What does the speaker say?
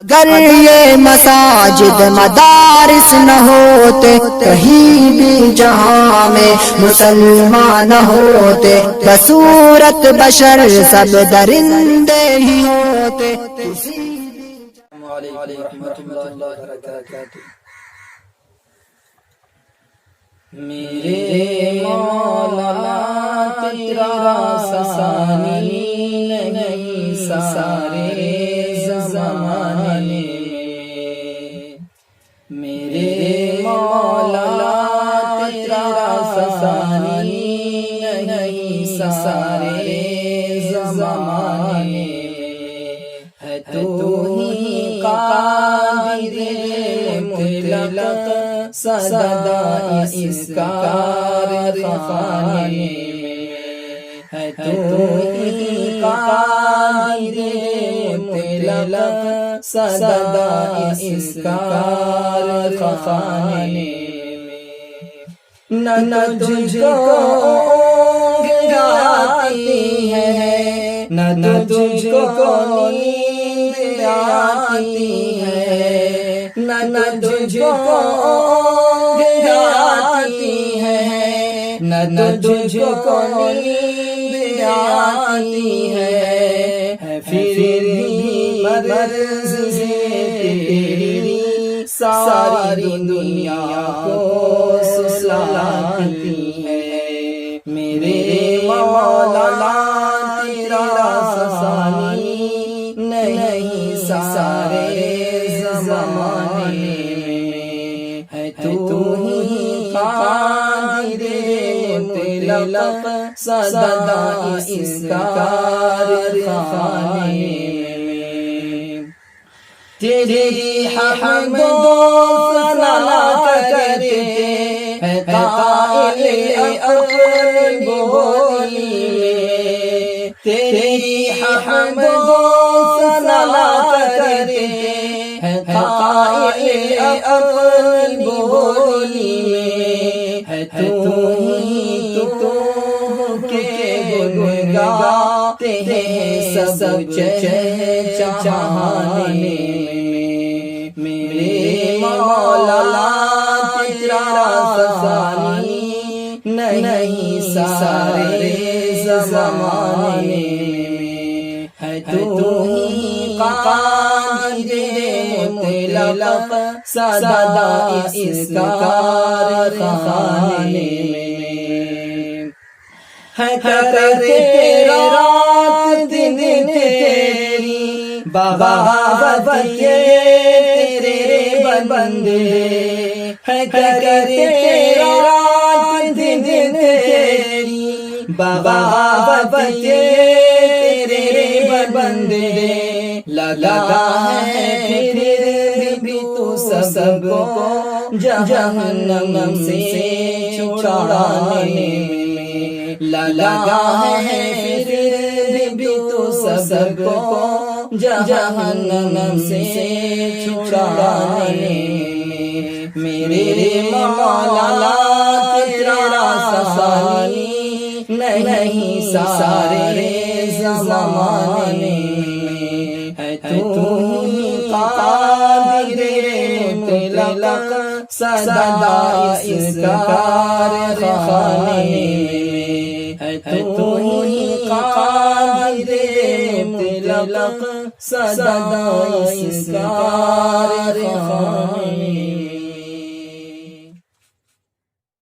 اگر یہ مساجد مدارس نہ ہوتے، کہیں بھی جہاں میں مسلمان نہ ہوتے، بصورت بشر سب درندے ہی ہوتے۔ السلام علیکم ورحمۃ اللہ وبرکاتہ۔ میرے مولا تیرا ثانی نہیں سارے زمانے میں، میرے مولا تیرا ثانی نہیں سارے زمانے میں، ہے تو ہی قادر مطلق سدا اس کارخانے میں، ہے تو ہی قادر مطلق سدا اس کارخانے میں۔ نہ تجھ کو اونگ آتی ہے، نہ تجھ کو نیند آتی ہے، نہ تجھ کو اونگ آتی ہے، نہ تجھ کو نیند آتی ہے، پھر بھی مرضی تیری ساری دنیا کو سلاتی ہے۔ میرے مولا تیرا ثانی نہیں سارے زمانے میں، ہے تو ہی قادر مطلق سدا اس کارخانے میں۔ تیری حمد و ثنا کرتے ہیں قائل اپنی بولی میں، تیری حمد و ثنا کرتے ہیں قائل اپنی بولی میں، ہے تو ہی تو کے گن گاتے ہیں سب چہچہانے میں۔ میرے مولا تیرا ثانی نہیں سارے زمانے میں، ہے تو ہی قادر مطلق سدا اس کارخانے میں، ہے کرتے رات دن تیری بغاوت تیرے بندے، ہے کرتے رات دن تیری بغاوت تیرے بندے، لگا ہے پھر بھی تو سب کو جہنم سے چھڑانے میں، لگا ہے پھر بھی تو سب کو جہنم سے چھڑانے میں۔ میرے مولا تیرا ثانی نہیں سارے زمانے میں، ہے تو ہی قادر مطلق سدا اس کارخانے میں، ہے تو ہی قادر مطلق سدا اس کارخانے میں۔